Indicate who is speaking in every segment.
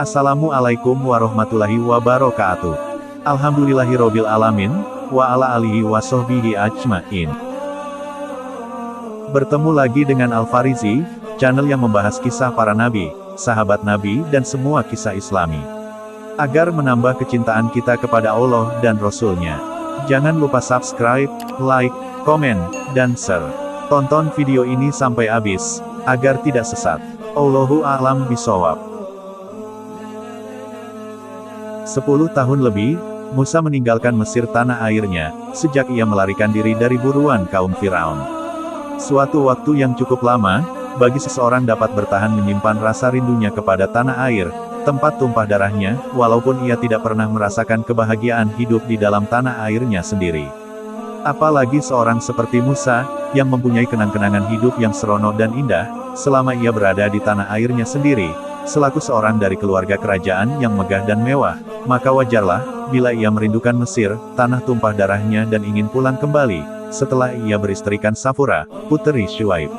Speaker 1: Assalamualaikum warahmatullahi wabarakatuh. Alhamdulillahirobbil alamin, wa ala alihi wa sahbihi ajmain. Bertemu lagi dengan Al-Farizi, channel yang membahas kisah para nabi, sahabat nabi dan semua kisah islami. Agar menambah kecintaan kita kepada Allah dan Rasul-Nya. Jangan lupa subscribe, like, komen, dan share. Tonton video ini sampai habis, agar tidak sesat. Allahu a'lam bishawab. 10 tahun lebih, Musa meninggalkan Mesir tanah airnya, sejak ia melarikan diri dari buruan kaum Firaun. Suatu waktu yang cukup lama, bagi seseorang dapat bertahan menyimpan rasa rindunya kepada tanah air, tempat tumpah darahnya, walaupun ia tidak pernah merasakan kebahagiaan hidup di dalam tanah airnya sendiri. Apalagi seorang seperti Musa, yang mempunyai kenang-kenangan hidup yang seronok dan indah, selama ia berada di tanah airnya sendiri, selaku seorang dari keluarga kerajaan yang megah dan mewah, maka wajarlah, bila ia merindukan Mesir, tanah tumpah darahnya dan ingin pulang kembali, setelah ia beristrikan Safura, puteri Syuaib.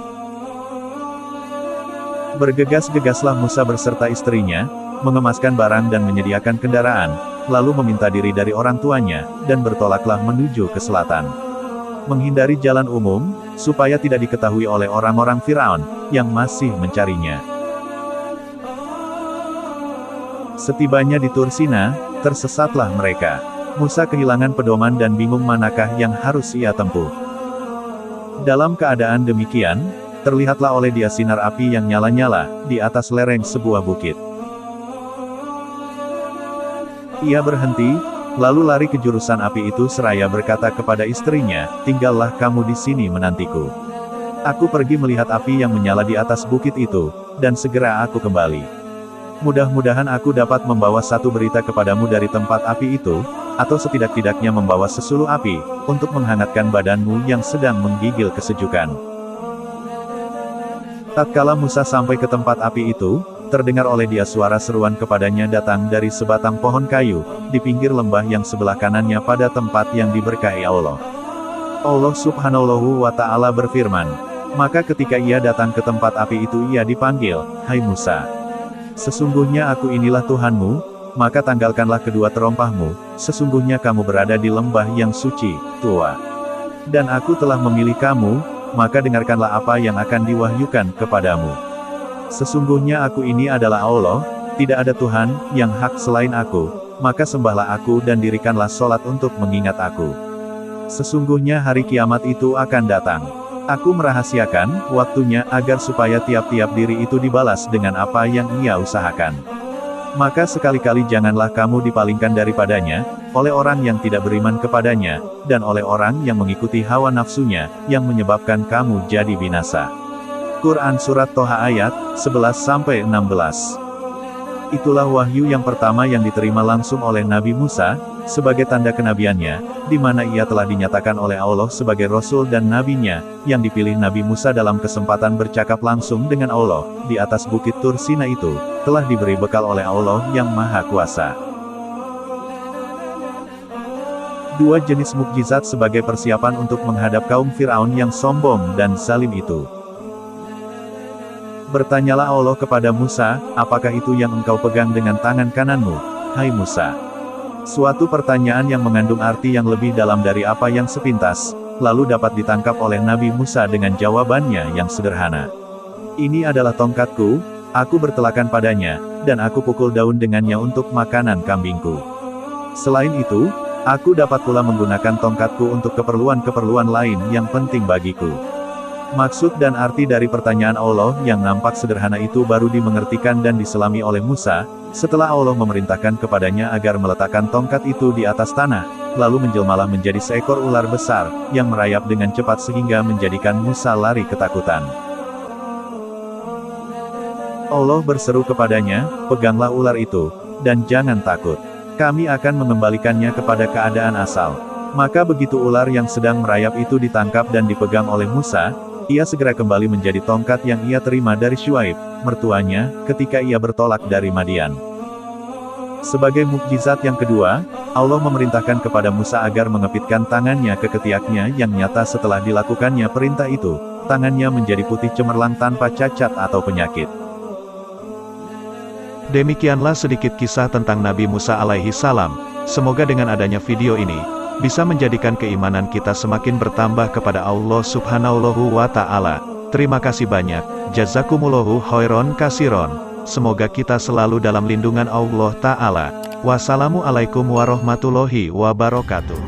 Speaker 1: Bergegas-gegaslah Musa berserta istrinya, mengemaskan barang dan menyediakan kendaraan, lalu meminta diri dari orang tuanya, dan bertolaklah menuju ke selatan. Menghindari jalan umum, supaya tidak diketahui oleh orang-orang Firaun, yang masih mencarinya. Setibanya di Tursina, tersesatlah mereka. Musa kehilangan pedoman dan bingung manakah yang harus ia tempuh. Dalam keadaan demikian, terlihatlah oleh dia sinar api yang nyala-nyala, di atas lereng sebuah bukit. Ia berhenti, lalu lari ke jurusan api itu seraya berkata kepada istrinya, "Tinggallah kamu di sini menantiku. Aku pergi melihat api yang menyala di atas bukit itu, dan segera aku kembali. Mudah-mudahan aku dapat membawa satu berita kepadamu dari tempat api itu, atau setidak-tidaknya membawa sesuluh api, untuk menghangatkan badanmu yang sedang menggigil kesejukan." Tatkala Musa sampai ke tempat api itu, terdengar oleh dia suara seruan kepadanya datang dari sebatang pohon kayu, di pinggir lembah yang sebelah kanannya pada tempat yang diberkahi Allah. Allah subhanahu wa ta'ala berfirman, maka ketika ia datang ke tempat api itu ia dipanggil, "Hai Musa, sesungguhnya aku inilah Tuhanmu, maka tanggalkanlah kedua terompahmu, sesungguhnya kamu berada di lembah yang suci, tua. Dan aku telah memilih kamu, maka dengarkanlah apa yang akan diwahyukan kepadamu. Sesungguhnya aku ini adalah Allah, tidak ada Tuhan yang hak selain aku, maka sembahlah aku dan dirikanlah sholat untuk mengingat aku. Sesungguhnya hari kiamat itu akan datang. Aku merahasiakan waktunya agar supaya tiap-tiap diri itu dibalas dengan apa yang ia usahakan. Maka sekali-kali janganlah kamu dipalingkan daripadanya, oleh orang yang tidak beriman kepadanya, dan oleh orang yang mengikuti hawa nafsunya, yang menyebabkan kamu jadi binasa." Quran Surat Toha ayat 11-16. Itulah wahyu yang pertama yang diterima langsung oleh Nabi Musa, sebagai tanda kenabiannya, di mana ia telah dinyatakan oleh Allah sebagai Rasul dan Nabi-Nya, yang dipilih Nabi Musa dalam kesempatan bercakap langsung dengan Allah, di atas bukit Tursina itu, telah diberi bekal oleh Allah yang Maha Kuasa. Dua jenis mukjizat sebagai persiapan untuk menghadap kaum Firaun yang sombong dan zalim itu. Bertanyalah Allah kepada Musa, "Apakah itu yang engkau pegang dengan tangan kananmu, hai Musa?" Suatu pertanyaan yang mengandung arti yang lebih dalam dari apa yang sepintas, lalu dapat ditangkap oleh Nabi Musa dengan jawabannya yang sederhana. "Ini adalah tongkatku, aku bertelakan padanya, dan aku pukul daun dengannya untuk makanan kambingku. Selain itu, aku dapat pula menggunakan tongkatku untuk keperluan-keperluan lain yang penting bagiku." Maksud dan arti dari pertanyaan Allah yang nampak sederhana itu baru dimengertikan dan diselami oleh Musa, setelah Allah memerintahkan kepadanya agar meletakkan tongkat itu di atas tanah, lalu menjelmalah menjadi seekor ular besar, yang merayap dengan cepat sehingga menjadikan Musa lari ketakutan. Allah berseru kepadanya, "Peganglah ular itu, dan jangan takut. Kami akan mengembalikannya kepada keadaan asal." Maka begitu ular yang sedang merayap itu ditangkap dan dipegang oleh Musa, ia segera kembali menjadi tongkat yang ia terima dari Syuaib, mertuanya, ketika ia bertolak dari Madian. Sebagai mukjizat yang kedua, Allah memerintahkan kepada Musa agar mengepitkan tangannya ke ketiaknya yang nyata setelah dilakukannya perintah itu, tangannya menjadi putih cemerlang tanpa cacat atau penyakit.
Speaker 2: Demikianlah sedikit kisah tentang Nabi Musa alaihi salam. Semoga dengan adanya video ini, bisa menjadikan keimanan kita semakin bertambah kepada Allah subhanahu wa ta'ala. Terima kasih banyak, jazakumullahu khairon kasiron. Semoga kita selalu dalam lindungan Allah ta'ala. Wassalamualaikum warahmatullahi wabarakatuh.